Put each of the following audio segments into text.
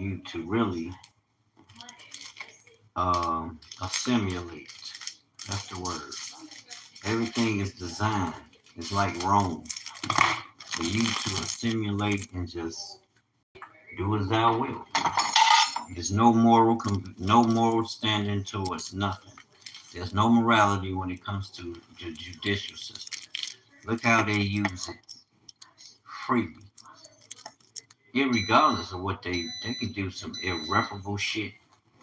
you to really assimilate. That's the word. Everything is designed. It's like Rome for you to assimilate and just do as thou wilt. There's no moral standing towards nothing. There's no morality when it comes to the judicial system. Look how they use it freely, irregardless of what they can do some irreparable shit,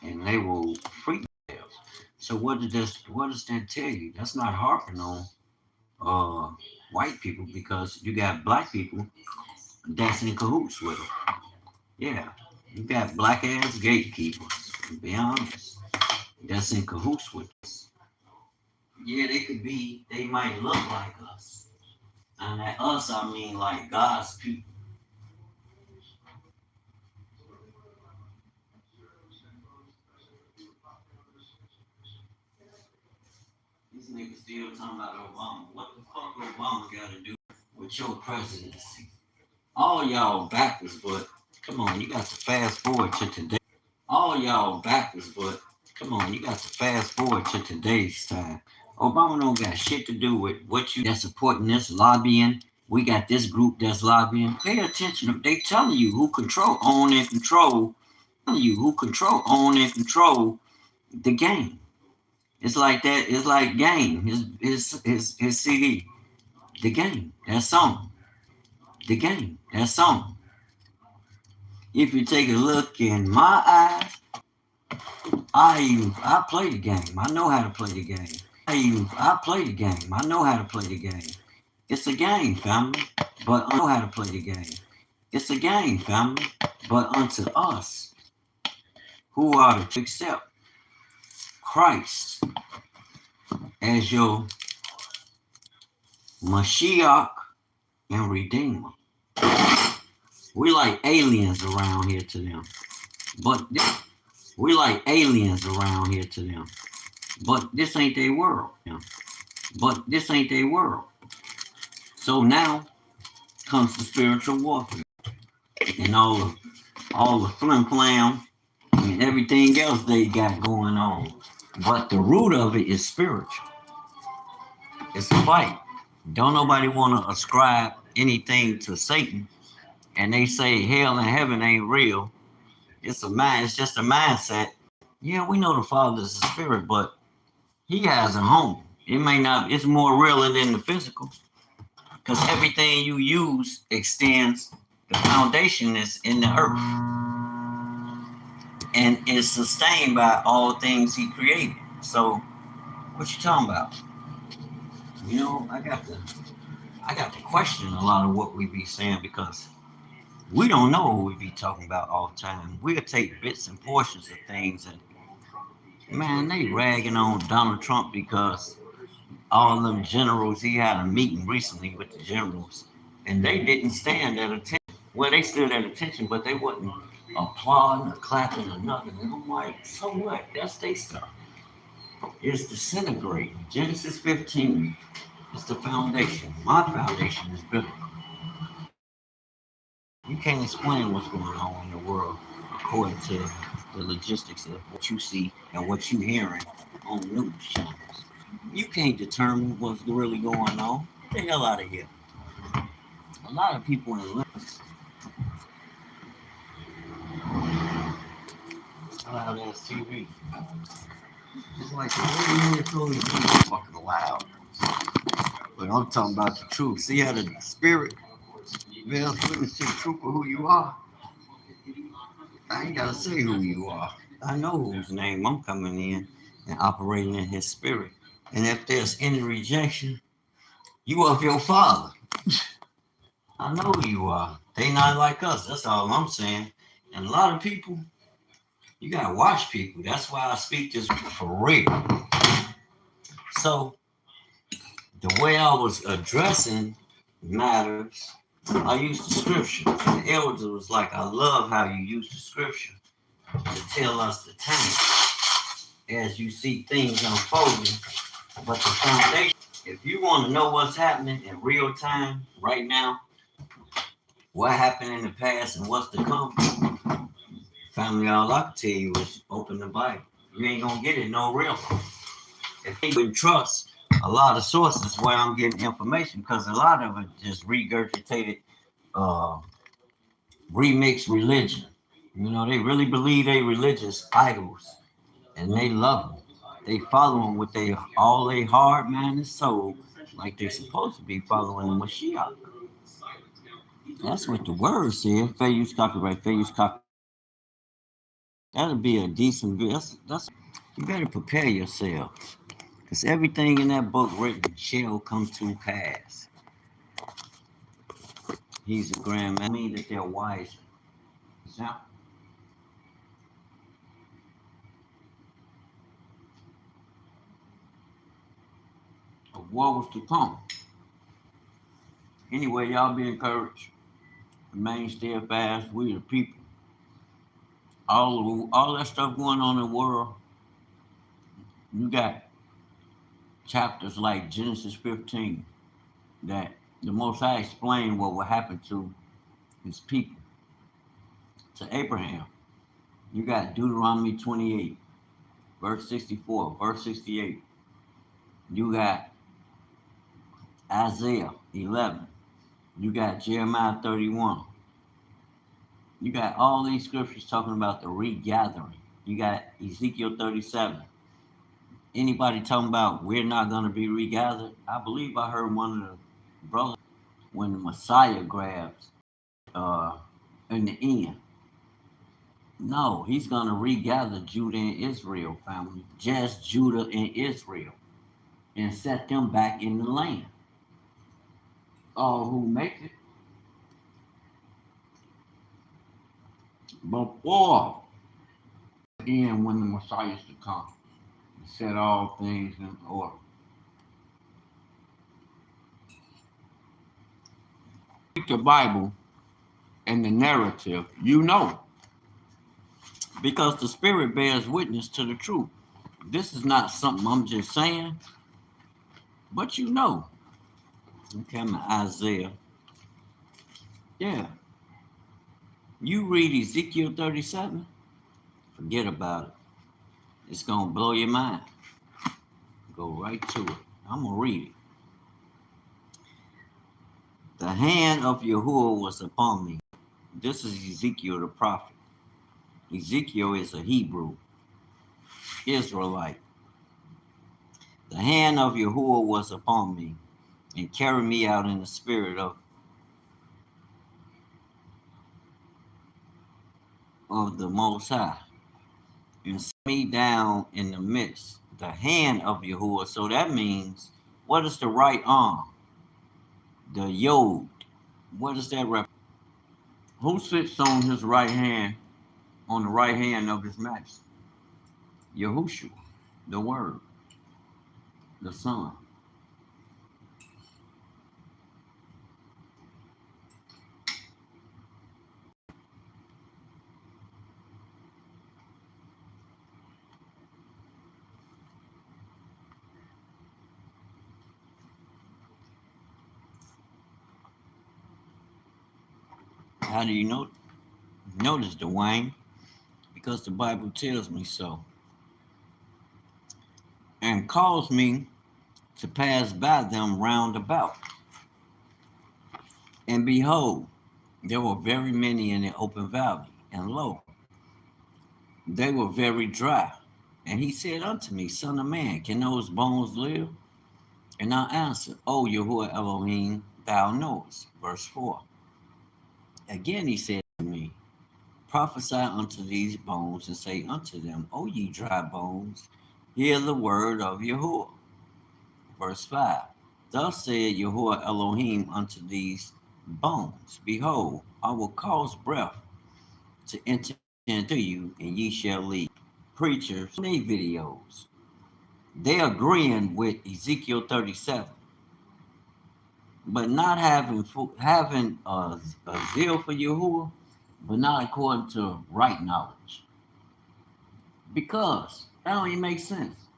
and they will free themselves. So what does that tell you? That's not harping on uh white people because you got black people that's in cahoots with them. Yeah, you got black ass gatekeepers. To be honest, that's in cahoots with us. Yeah, they could be. They might look like us, and at us I mean like God's people. These niggas still talking about Obama. What the fuck Obama got to do with your presidency? All y'all backwards, but come on, you got to fast forward to today. All y'all backwards, but come on, you got to fast forward to today's time. Obama don't got shit to do with what you that's supporting this lobbying. We got this group that's lobbying. Pay attention. They telling you who control, own, and control. Telling you who control, own, and control the game. It's like that. It's like game. His CD. The game. That song. The game. That song. If you take a look in my eyes, I play the game. I know how to play the game. I play the game. I know how to play the game. It's a game, family. But I know how to play the game. It's a game, family. But unto us who are to accept Christ as your Mashiach and Redeemer. We like aliens around here to them. But we like aliens around here to them. But this ain't their world. But this ain't their world. So now comes the spiritual warfare. And all the flim flam and everything else they got going on. But the root of it is spiritual. It's a fight. Don't nobody want to ascribe anything to Satan. And they say hell and heaven ain't real. It's just a mindset. Yeah, we know the Father is a spirit, but he has a home. It may not, it's more realer than the physical. Because everything you use extends, the foundation is in the earth. And is sustained by all things he created. So, what you talking about? You know, I got to question a lot of what we be saying because we don't know what we be talking about all the time. We'll take bits and portions of things and man, they ragging on Donald Trump because all them generals, he had a meeting recently with the generals and they didn't stand at attention. Well, they stood at attention, but they wasn't applauding or clapping or nothing. And I'm like, so what? That's their stuff. It's disintegrating. Genesis 15 is the foundation. My foundation is biblical. You can't explain what's going on in the world according to the logistics of what you see and what you hearing on news channels. You can't determine what's really going on. Get the hell out of here. A lot of people in loud ass TV. It's like it's really fucking loud. But I'm talking about the truth. See how the spirit veils witness to the truth of who you are. I ain't gotta say who you are. I know whose name I'm coming in and operating in his spirit. And if there's any rejection, you of your father. I know who you are. They not like us. That's all I'm saying. And a lot of people, you gotta watch people. That's why I speak this for real. So the way I was addressing matters, I used the scripture. And the elders was like, I love how you use the scripture to tell us the time as you see things unfolding. But the foundation, if you want to know what's happening in real time right now, what happened in the past and what's to come, Family, all I can tell you is open the Bible. You ain't gonna get it no real. If you wouldn't trust a lot of sources where I'm getting information, because a lot of it just regurgitated, remixed religion. You know, they really believe they religious idols, and they love them. They follow them with all their heart, mind, and soul, like they're supposed to be following the Mashiach. That's what the word said. Fair use copyright. Fair use copyright. That'll be a decent. That's. You better prepare yourself, because everything in that book written shall come to pass. He's a grand man. I mean that they're wise. Example. Of what was to come. Anyway, y'all be encouraged. Remain steadfast. We the people. All that stuff going on in the world. You got chapters like Genesis 15 that the Most High explained what would happen to his people, to Abraham. You got Deuteronomy 28, verse 64, verse 68. You got Isaiah 11. You got Jeremiah 31. You got all these scriptures talking about the regathering. You got Ezekiel 37. Anybody talking about we're not going to be regathered? I believe I heard one of the brothers when the Messiah grabs in the end. No, he's going to regather Judah and Israel, family. Just Judah and Israel. And set them back in the land. All who make it. Before the end, when the Messiah is to come, and set all things in order. Read the Bible and the narrative, you know. Because the Spirit bears witness to the truth. This is not something I'm just saying, but you know. Okay, I'm in Isaiah. Yeah. You read Ezekiel 37, forget about it. It's going to blow your mind. Go right to it. I'm going to read it. The hand of Yahuwah was upon me. This is Ezekiel the prophet. Ezekiel is a Hebrew, Israelite. The hand of Yahuwah was upon me and carried me out in the spirit of the Most High and set me down in the midst. The hand of Yahuwah. So that means, what is the right arm? The Yod. What does that represent? Who sits on his right hand, on the right hand of his majesty? Yahushua, the Word, the Son. How do you know? Notice, Dwayne? Because the Bible tells me so. And calls me to pass by them round about. And behold, there were very many in the open valley, and lo, they were very dry. And he said unto me, Son of man, can those bones live? And I answered, O Yahuwah Elohim, thou knowest. Verse 4. Again he said to me, prophesy unto these bones, and say unto them, O ye dry bones, hear the word of Yahuwah. Verse 5. Thus said Yahuwah Elohim unto these bones, behold, I will cause breath to enter into you, and ye shall live. Preachers, they videos, they agreeing with Ezekiel 37, but not having a zeal for Yahuwah, but not according to right knowledge. Because that don't even make sense.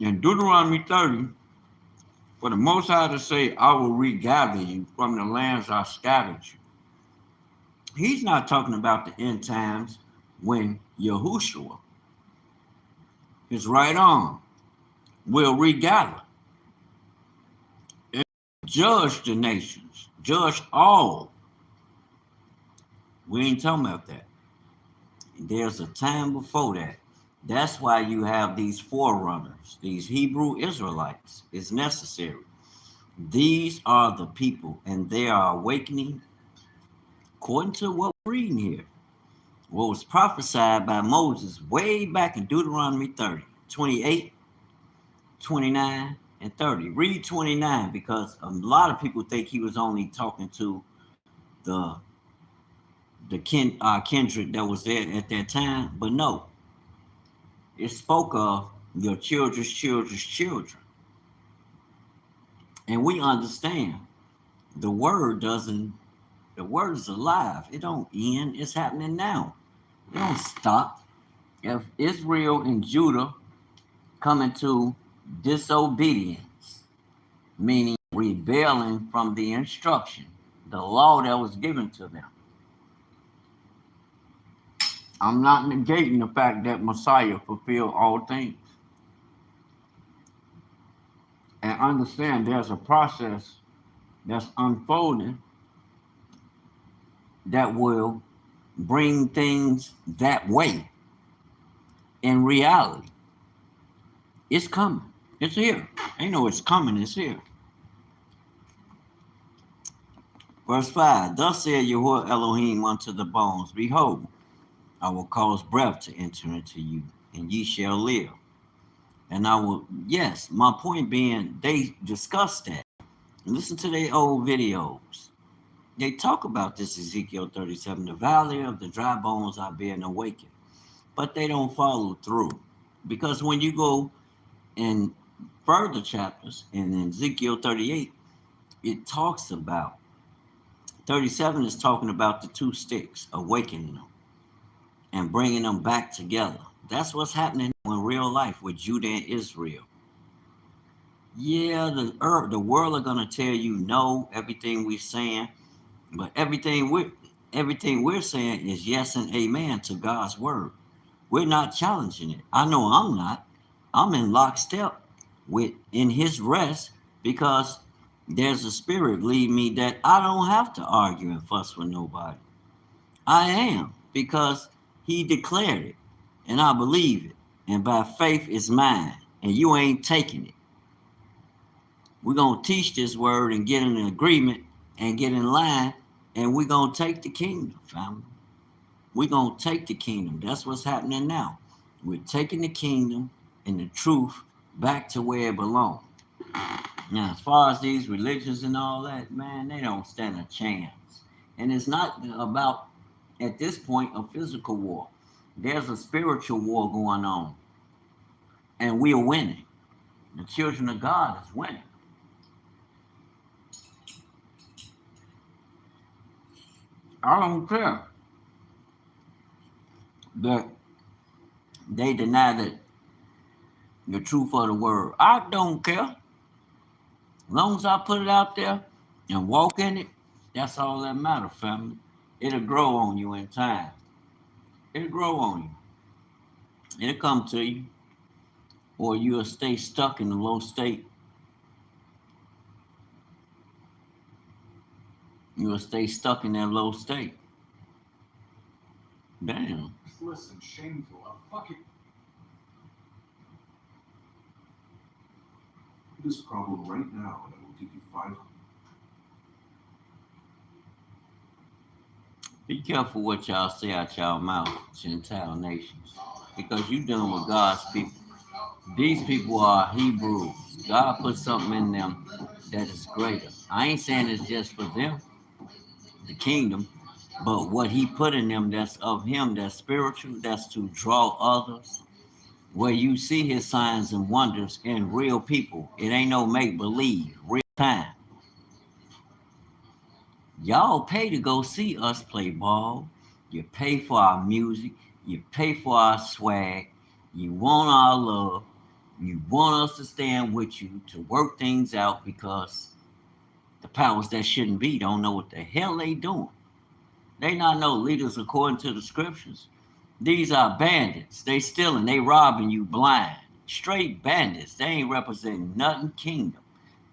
In Deuteronomy 30, for the Most High to say, I will regather you from the lands I scattered you. He's not talking about the end times when Yahushua, his right arm, will regather and judge the nations, judge all. We ain't talking about that. There's a time before that. That's why you have these forerunners, these Hebrew Israelites. It's necessary. These are the people, and they are awakening according to what we're reading here. What was prophesied by Moses way back in Deuteronomy 30, 28, 29, and 30. Read 29 because a lot of people think he was only talking to the kindred that was there at that time, but no, it spoke of your children's children's children. And we understand the word doesn't, the word is alive. It don't end. It's happening now. It don't stop. If Israel and Judah come into disobedience, meaning rebelling from the instruction, the law that was given to them. I'm not negating the fact that Messiah fulfilled all things. And understand there's a process that's unfolding that will bring things that way in reality. It's coming. It's here. Ain't no it's coming, it's here. Verse 5, thus said Yahuwah Elohim unto the bones, behold, I will cause breath to enter into you, and ye shall live. And I will, yes, my point being, they discussed that. Listen to their old videos. They talk about this Ezekiel 37, the valley of the dry bones are being awakened. But they don't follow through. Because when you go in further chapters, in Ezekiel 38, it talks about, 37 is talking about the two sticks, awakening them and bringing them back together. That's what's happening in real life with Judah and Israel. Yeah, the world are gonna tell you no, everything we're saying, but everything we're saying is yes and amen to God's word. We're not challenging it. I know I'm not. I'm in lockstep with in His rest because there's a spirit lead me that I don't have to argue and fuss with nobody. I am because He declared it, and I believe it, and by faith it's mine, and you ain't taking it. We're going to teach this word and get in an agreement and get in line, and we're going to take the kingdom, family. We're going to take the kingdom. That's what's happening now. We're taking the kingdom and the truth back to where it belongs. Now, as far as these religions and all that, man, they don't stand a chance. And it's not about, at this point, a physical war. There's a spiritual war going on, and we are winning. The children of God is winning. I don't care that they deny that the truth of the word. I don't care. As long as I put it out there and walk in it, that's all that matters, family. It'll grow on you in time. It'll grow on you. It'll come to you. Or you'll stay stuck in the low state. You'll stay stuck in that low state. Damn. Listen, shameful. A fucking. This problem right now, and I will give you 500. Be careful what y'all say out y'all mouth, Gentile nations, because you dealing with God's people. These people are Hebrews. God put something in them that is greater. I ain't saying it's just for them, the kingdom, but what He put in them that's of Him, that's spiritual, that's to draw others. Where you see His signs and wonders in real people. It ain't no make-believe, real time. Y'all pay to go see us play ball. You pay for our music. You pay for our swag. You want our love. You want us to stand with you to work things out because the powers that shouldn't be don't know what the hell they doing. They not no leaders according to the scriptures. These are bandits. They stealing, they robbing you blind. Straight bandits. They ain't representing nothing kingdom.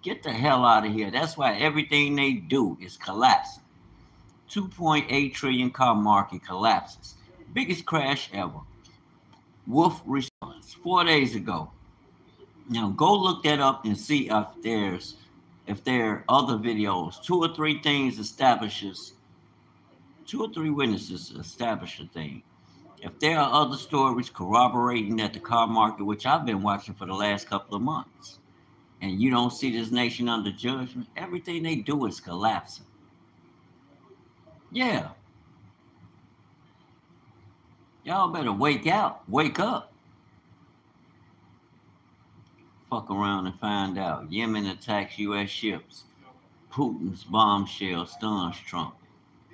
Get the hell out of here. That's why everything they do is collapsing. 2.8 trillion car market collapses. Biggest crash ever. Wolf response 4 days ago. Now go look that up and see if there are other videos. Two or three witnesses establish a thing. If there are other stories corroborating that the car market, which I've been watching for the last couple of months, and you don't see this nation under judgment, everything they do is collapsing. Yeah. Y'all better wake up. Fuck around and find out. Yemen attacks U.S. ships. Putin's bombshell stuns Trump.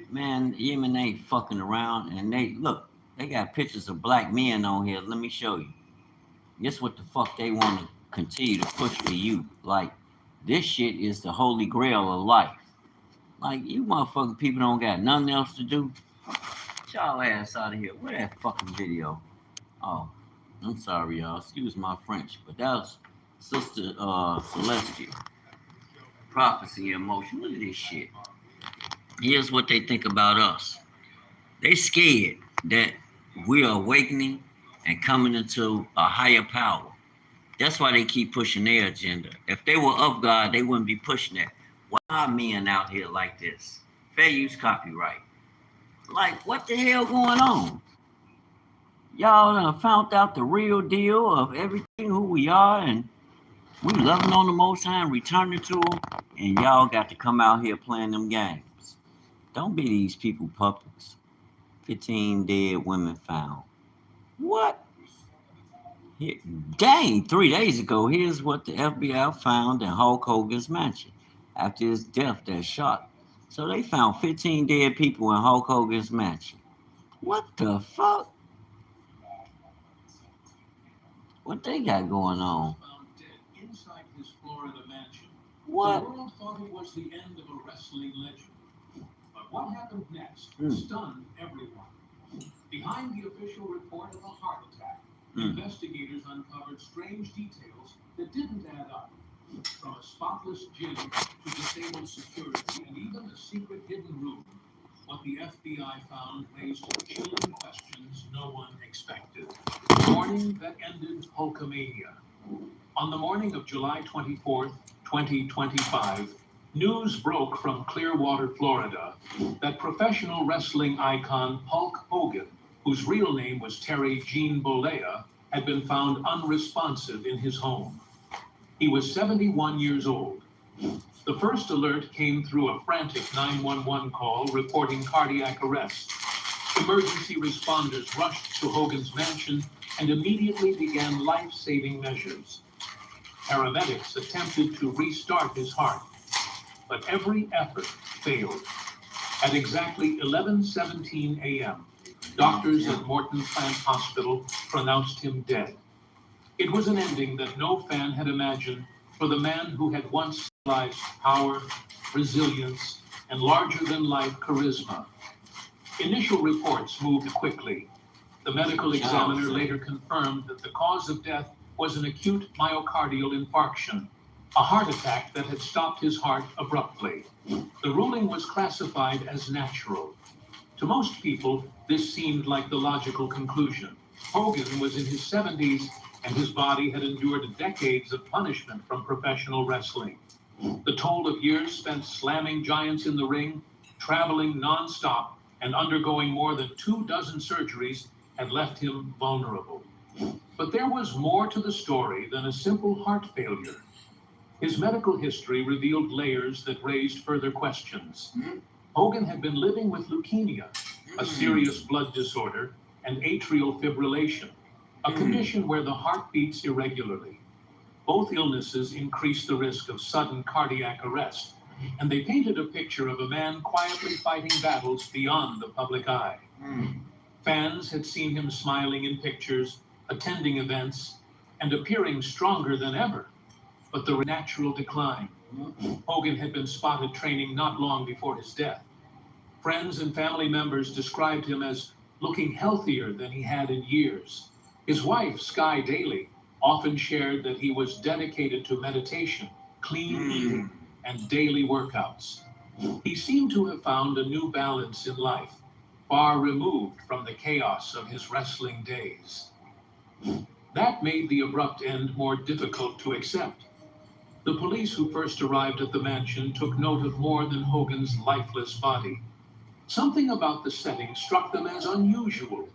Man, Yemen ain't fucking around, and they got pictures of black men on here. Let me show you. Guess what the fuck they want to continue to push to you? Like, this shit is the holy grail of life. Like, you motherfucking people don't got nothing else to do. Get y'all ass out of here. Where that fucking video? Oh, I'm sorry, y'all. Excuse my French, but that was Sister Celestia. Prophecy in motion. Look at this shit. Here's what they think about us. They scared that we are awakening and coming into a higher power. That's why they keep pushing their agenda. If they were of God, they wouldn't be pushing that. Why are men out here like this? Fair use copyright. Like, what the hell going on? Y'all done found out the real deal of everything, who we are, and we loving on the Most High and returning to Him, and y'all got to come out here playing them games. Don't be these people puppets. 15 dead women found. What? Here, dang, 3 days ago, here's what the FBI found in Hulk Hogan's mansion after his death that shot. So they found 15 dead people in Hulk Hogan's mansion. What the fuck? What they got going on? Found dead inside his Florida mansion. What? The world thought it was the end of a wrestling legend. But what happened next stunned everyone. Behind the official report of a heart attack, investigators uncovered strange details that didn't add up. From a spotless gym to disabled security and even a secret hidden room, what the FBI found raised chilling questions no one expected. A morning that ended Hulkamania. On the morning of July 24th, 2025, news broke from Clearwater, Florida, that professional wrestling icon Hulk Hogan, whose real name was Terry Gene Bollea, had been found unresponsive in his home. He was 71 years old. The first alert came through a frantic 911 call reporting cardiac arrest. Emergency responders rushed to Hogan's mansion and immediately began life-saving measures. Paramedics attempted to restart his heart, but every effort failed. At exactly 11:17 a.m., doctors at Morton Plant Hospital pronounced him dead. It was an ending that no fan had imagined for the man who had once symbolized power, resilience, and larger-than-life charisma. Initial reports moved quickly. The medical examiner later confirmed that the cause of death was an acute myocardial infarction, a heart attack that had stopped his heart abruptly. The ruling was classified as natural. To most people, this seemed like the logical conclusion. Hogan was in his 70s, and his body had endured decades of punishment from professional wrestling. The toll of years spent slamming giants in the ring, traveling non-stop, and undergoing more than 24 surgeries had left him vulnerable. But there was more to the story than a simple heart failure. His medical history revealed layers that raised further questions. Hogan had been living with leukemia, a serious blood disorder, and atrial fibrillation, a condition where the heart beats irregularly. Both illnesses increased the risk of sudden cardiac arrest, and they painted a picture of a man quietly fighting battles beyond the public eye. Fans had seen him smiling in pictures, attending events, and appearing stronger than ever. But the natural decline. Hogan had been spotted training not long before his death. Friends and family members described him as looking healthier than he had in years. His wife, Sky Daly, often shared that he was dedicated to meditation, clean eating, and daily workouts. He seemed to have found a new balance in life, far removed from the chaos of his wrestling days. That made the abrupt end more difficult to accept. The police who first arrived at the mansion took note of more than Hogan's lifeless body. Something about the setting struck them as unusual.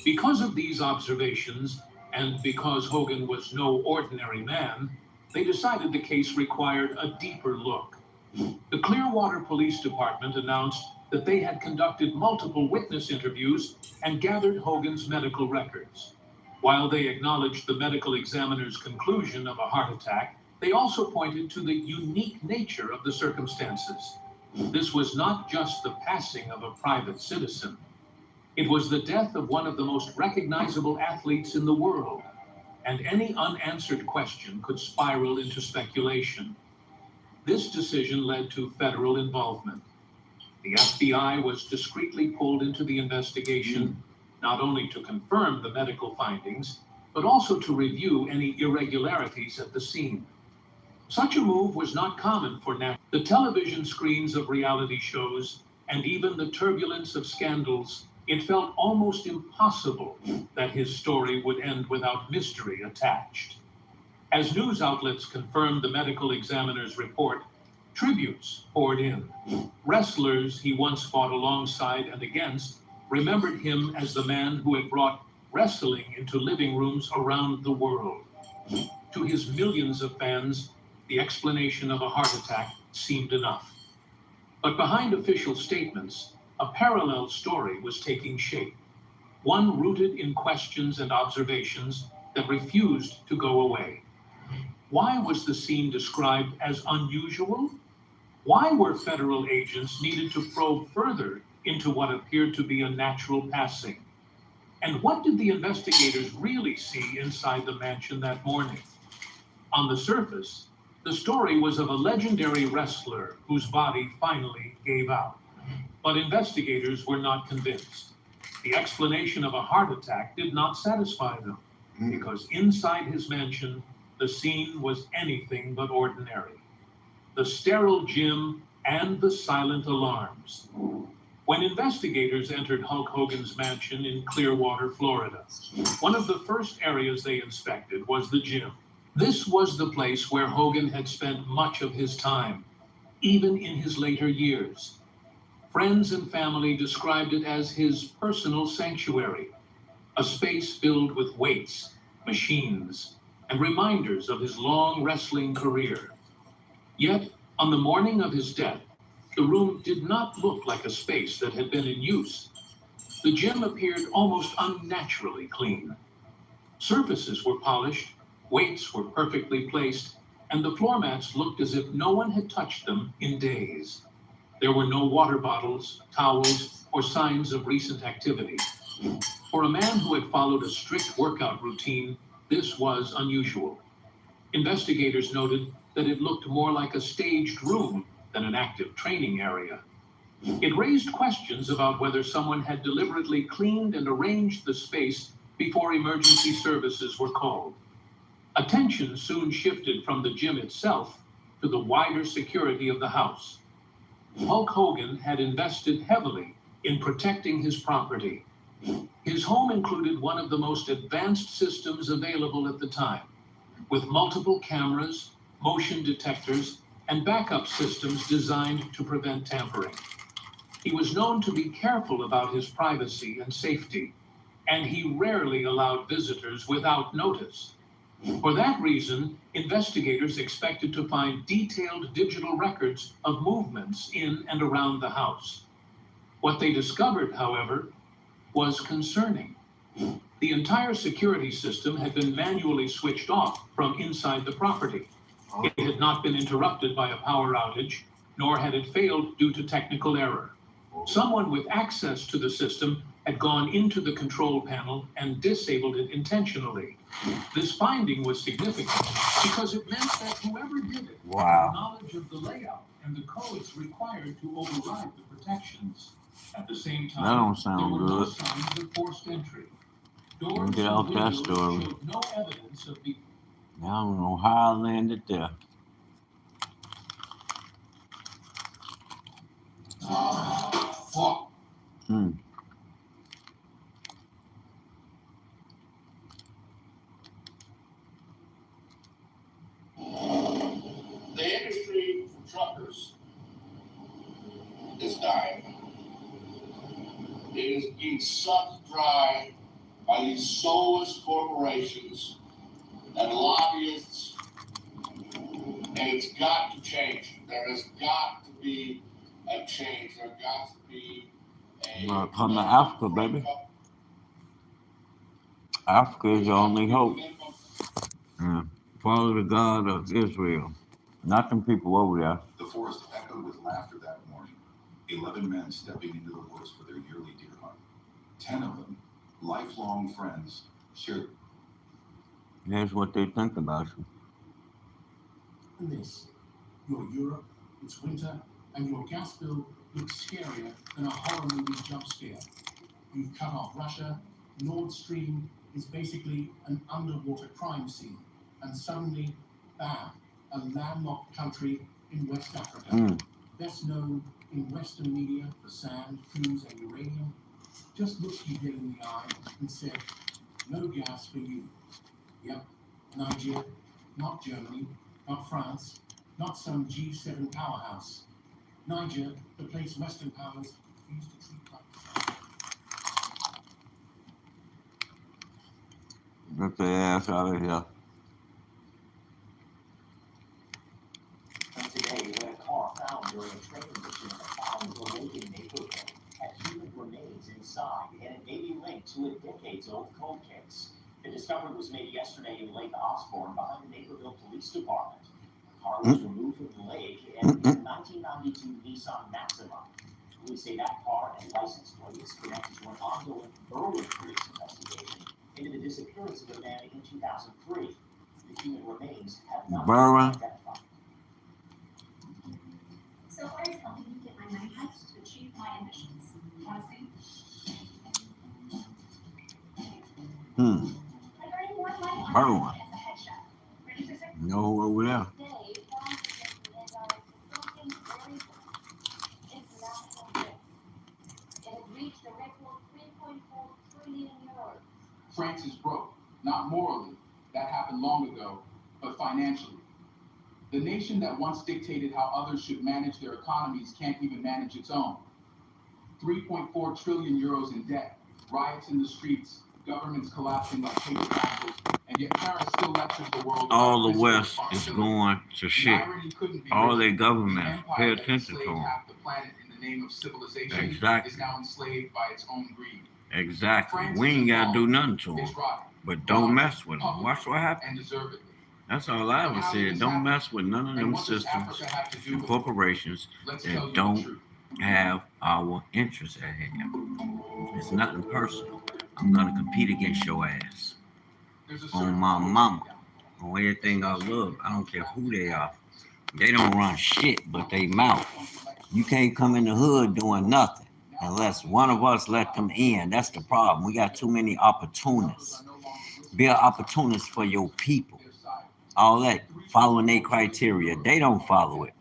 Because of these observations, and because Hogan was no ordinary man, they decided the case required a deeper look. The Clearwater Police Department announced that they had conducted multiple witness interviews and gathered Hogan's medical records. While they acknowledged the medical examiner's conclusion of a heart attack, they also pointed to the unique nature of the circumstances. This was not just the passing of a private citizen. It was the death of one of the most recognizable athletes in the world, and any unanswered question could spiral into speculation. This decision led to federal involvement. The FBI was discreetly pulled into the investigation, not only to confirm the medical findings, but also to review any irregularities at the scene. Such a move was not common for the television screens of reality shows, and even the turbulence of scandals. It felt almost impossible that his story would end without mystery attached. As news outlets confirmed the medical examiner's report, tributes poured in. Wrestlers he once fought alongside and against remembered him as the man who had brought wrestling into living rooms around the world. To his millions of fans, the explanation of a heart attack seemed enough. But behind official statements, a parallel story was taking shape, one rooted in questions and observations that refused to go away. Why was the scene described as unusual? Why were federal agents needed to probe further into what appeared to be a natural passing? And what did the investigators really see inside the mansion that morning? On the surface, the story was of a legendary wrestler whose body finally gave out. But investigators were not convinced. The explanation of a heart attack did not satisfy them, because inside his mansion, the scene was anything but ordinary. The sterile gym and the silent alarms. When investigators entered Hulk Hogan's mansion in Clearwater, Florida, one of the first areas they inspected was the gym. This was the place where Hogan had spent much of his time, even in his later years. Friends and family described it as his personal sanctuary, a space filled with weights, machines, and reminders of his long wrestling career. Yet, on the morning of his death, the room did not look like a space that had been in use. The gym appeared almost unnaturally clean. Surfaces were polished, weights were perfectly placed, and the floor mats looked as if no one had touched them in days. There were no water bottles, towels, or signs of recent activity. For a man who had followed a strict workout routine, this was unusual. Investigators noted that it looked more like a staged room than an active training area. It raised questions about whether someone had deliberately cleaned and arranged the space before emergency services were called. Attention soon shifted from the gym itself to the wider security of the house. Hulk Hogan had invested heavily in protecting his property. His home included one of the most advanced systems available at the time, with multiple cameras, motion detectors, and backup systems designed to prevent tampering. He was known to be careful about his privacy and safety, and he rarely allowed visitors without notice. For that reason, investigators expected to find detailed digital records of movements in and around the house. What they discovered, however, was concerning. The entire security system had been manually switched off from inside the property. It had not been interrupted by a power outage, nor had it failed due to technical error. Someone with access to the system had gone into the control panel and disabled it intentionally. This finding was significant because it meant that whoever did it had knowledge of the layout and the codes required to override the protections. At the same That time, don't there sound were no good. signs of forced entry. Doors Let me get and off that windows story. showed no evidence of the I don't know how I landed there. fuck. Hmm. The industry for truckers is dying. It is being sucked dry by these soulless corporations and lobbyists, and it's got to change. There has got to be a change. There got to be a. Come to Africa, baby. Africa is your only hope. Yeah. Follow the God of Israel. Not them people over there. The forest echoed with laughter that morning. 11 men stepping into the woods for their yearly deer hunt. 10 of them, lifelong friends, shared. Here's what they think about you. And this, your Europe, it's winter, and your gas bill looks scarier than a horror movie jump scare. You've cut off Russia, Nord Stream is basically an underwater crime scene, and suddenly, bam, a landlocked country in West Africa. Best known in Western media for sand, cruise, and uranium, just looked you dead in the eye and said, no gas for you. Yep, Niger, not Germany, not France, not some G7 powerhouse. Niger, the place Western powers used to treat like. Get their ass out of here. Today, when a car found during a training mission at the bottom of a lake in Naperville had human remains inside, and it may be linked to a decades-old cold case. The discovery was made yesterday in Lake Osborne behind the Naperville Police Department. The car was removed from the lake and a 1992 Nissan Maxima. Police say that car and license plate is connected to an ongoing Berwick police investigation into the disappearance of a man in 2003. The human remains have not been identified. So far, it's helping me get my money cut to achieve my ambitions. Want to see? Like earning more money on Berwyn. as a head chef. Ready for some? No, over there. Today, farms are getting something very big. International trade. It has reached a record 3.4 trillion euros. France is broke, not morally, that happened long ago, but financially. The nation that once dictated how others should manage their economies can't even manage its own. 3.4 trillion euros in debt, riots in the streets, governments collapsing like paper capsules, and yet Paris still lectures the world. All the West is going to shit. All their government pay attention to them. Half the planet in the name of civilization Exactly. is now enslaved by its own greed. Exactly. We ain't got to do nothing to them. It's rotten, But don't mess with them. Watch what happens. and deservedly. That's all I ever said. Don't mess with none of them systems and corporations that don't have our interests at hand. It's nothing personal. I'm gonna compete against your ass. On my mama. On everything I love. I don't care who they are. They don't run shit but they mouth. You can't come in the hood doing nothing unless one of us let them in. That's the problem. We got too many opportunists. Be an opportunist for your people. All that following their criteria. They don't follow it.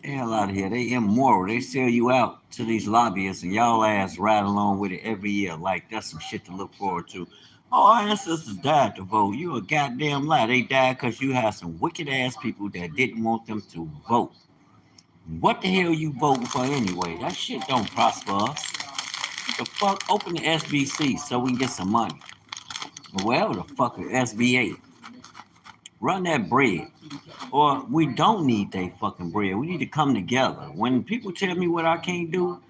The hell out of here. They immoral. They sell you out to these lobbyists and y'all ass ride along with it every year. Like that's some shit to look forward to. Oh, our ancestors died to vote. You a goddamn lie. They died because you had some wicked ass people that didn't want them to vote. What the hell you voting for anyway? That shit don't prosper us. What the fuck? Open the SBC so we can get some money. Or wherever the fuck is SBA. Run that bread. Or we don't need they fucking bread. We need to come together. When people tell me what I can't do,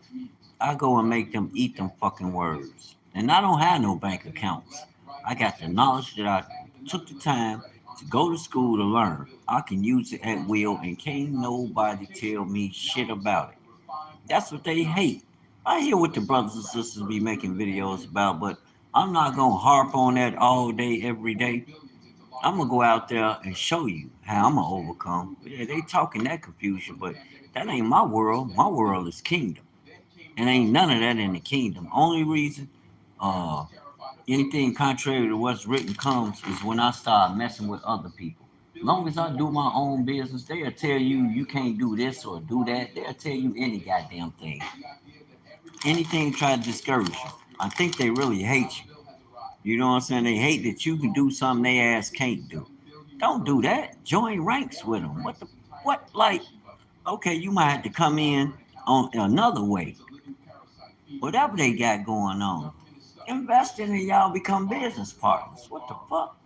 I go and make them eat them fucking words. And I don't have no bank accounts. I got the knowledge that I took the time to go to school to learn. I can use it at will and can't nobody tell me shit about it. That's what they hate. I hear what the brothers and sisters be making videos about, but I'm not going to harp on that all day, every day. I'm going to go out there and show you how I'm going to overcome. Yeah, they talking that confusion, but that ain't my world. My world is kingdom. And ain't none of that in the kingdom. Only reason anything contrary to what's written comes is when I start messing with other people. As long as I do my own business, they'll tell you you can't do this or do that. They'll tell you any goddamn thing. Anything to try to discourage you. I think they really hate you. You know what I'm saying? They hate that you can do something they ass can't do. Don't do that. Join ranks with them. What? Like, okay, you might have to come in on another way. Whatever they got going on. Invest in it, y'all become business partners. What the fuck?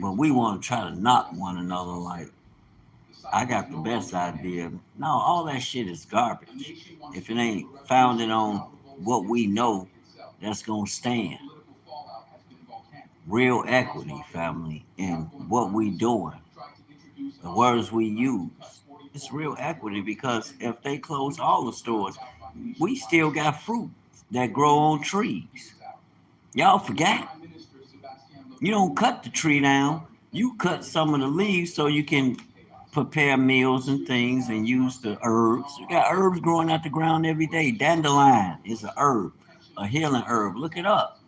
But we want to try to knock one another like, I got the best idea. No, all that shit is garbage. If it ain't founded on what we know, that's going to stand. Real equity, family, in what we doing. The words we use. It's real equity because if they close all the stores, we still got fruit that grow on trees. Y'all forgot. You don't cut the tree down. You cut some of the leaves so you can prepare meals and things and use the herbs. You got herbs growing out the ground every day. Dandelion is a herb, a healing herb. Look it up.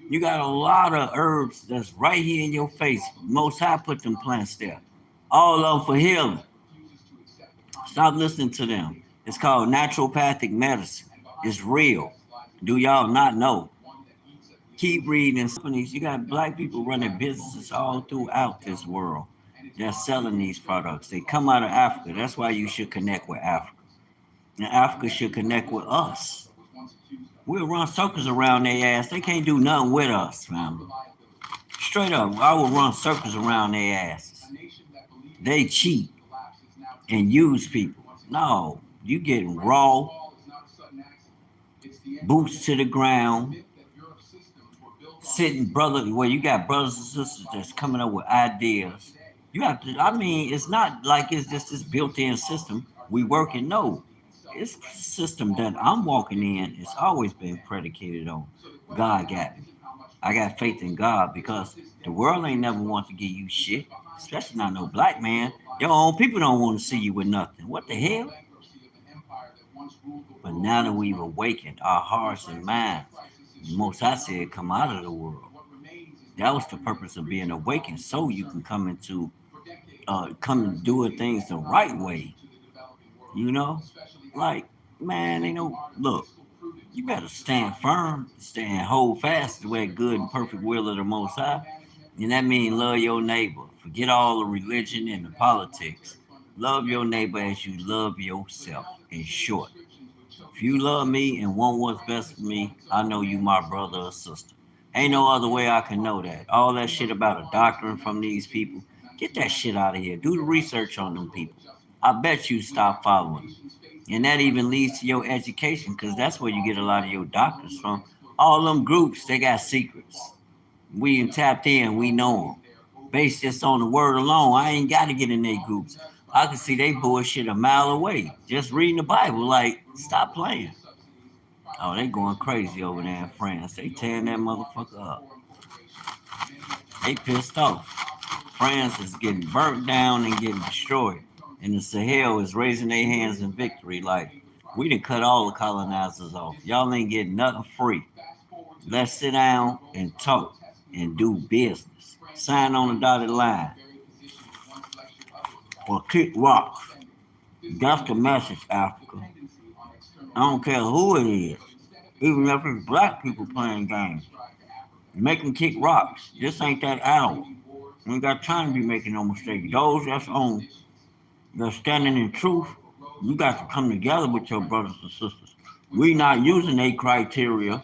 You got a lot of herbs that's right here in your face. Most High put them plants there. All of them for healing. Stop listening to them. It's called naturopathic medicine. It's real. Do y'all not know? Keep reading companies. You got black people running businesses all throughout this world. They're selling these products. They come out of Africa. That's why you should connect with Africa. And Africa should connect with us. We'll run circles around their ass. They can't do nothing with us, man. Straight up, I will run circles around their asses. They cheat and use people. No, you getting raw, boots to the ground, sitting brother. Well, you got brothers and sisters that's coming up with ideas. You have to. I mean, it's not like it's just this built-in system we working. No, it's a system that I'm walking in. It's always been predicated on God got me. I got faith in God because the world ain't never want to give you shit, especially not no black man. Your own people don't want to see you with nothing. What the hell? But now that we've awakened our hearts and minds, the Most High said, come out of the world. That was the purpose of being awakened, so you can come and do things the right way. You know? Like, man, ain't no, look, you better stand firm, stand hold fast to the good and perfect will of the Most High. And that means love your neighbor. Forget all the religion and the politics. Love your neighbor as you love yourself, in short. If you love me and want what's best for me, I know you my brother or sister. Ain't no other way I can know that. All that shit about a doctrine from these people, get that shit out of here. Do the research on them people. I bet you stop following them. And that even leads to your education, because that's where you get a lot of your doctors from. All them groups, they got secrets. We tapped in, we know them. Based just on the word alone, I ain't got to get in their groups. I can see they bullshit a mile away. Just reading the Bible, like, stop playing. Oh, they going crazy over there in France. They tearing that motherfucker up. They pissed off. France is getting burnt down and getting destroyed. And the Sahel is raising their hands in victory like, we done cut all the colonizers off. Y'all ain't getting nothing free. Let's sit down and talk and do business. Sign on the dotted line. Or kick rocks. That's the message, Africa. I don't care who it is. Even if it's black people playing games. Make them kick rocks. This ain't that hour. We ain't got time to be making no mistakes. Those that's standing in truth, you got to come together with your brothers and sisters. We not using a criteria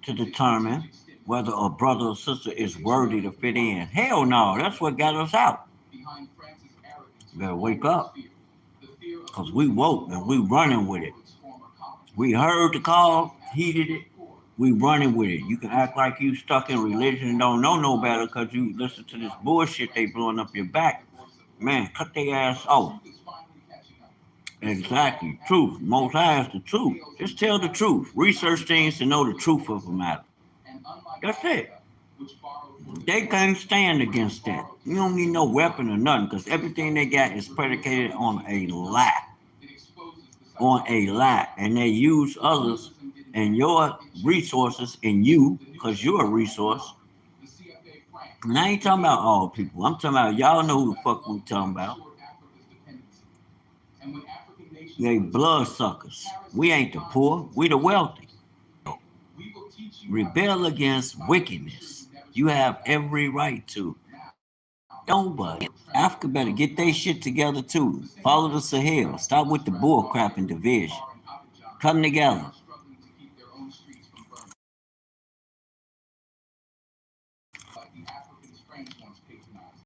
to determine whether a brother or sister is worthy to fit in. Hell no, that's what got us out. You better wake up. Because we woke and we running with it. We heard the call, heeded it, we running with it. You can act like you stuck in religion and don't know no better because you listen to this bullshit they blowing up your back. Man, cut their ass off. Exactly. Truth. Most High is the truth. Just tell the truth. Research things to know the truth of the matter. That's it. They can't stand against that. You don't need no weapon or nothing because everything they got is predicated on a lie. on a lie, and they use others and your resources and you, because you're a resource. And I ain't talking about all people. I'm talking about y'all know who the fuck we talking about. They bloodsuckers. We ain't the poor. We the wealthy. Rebel against wickedness. You have every right to. Don't but Africa better get their shit together too. Follow the Sahel. Stop with the bull crap and division. Come together.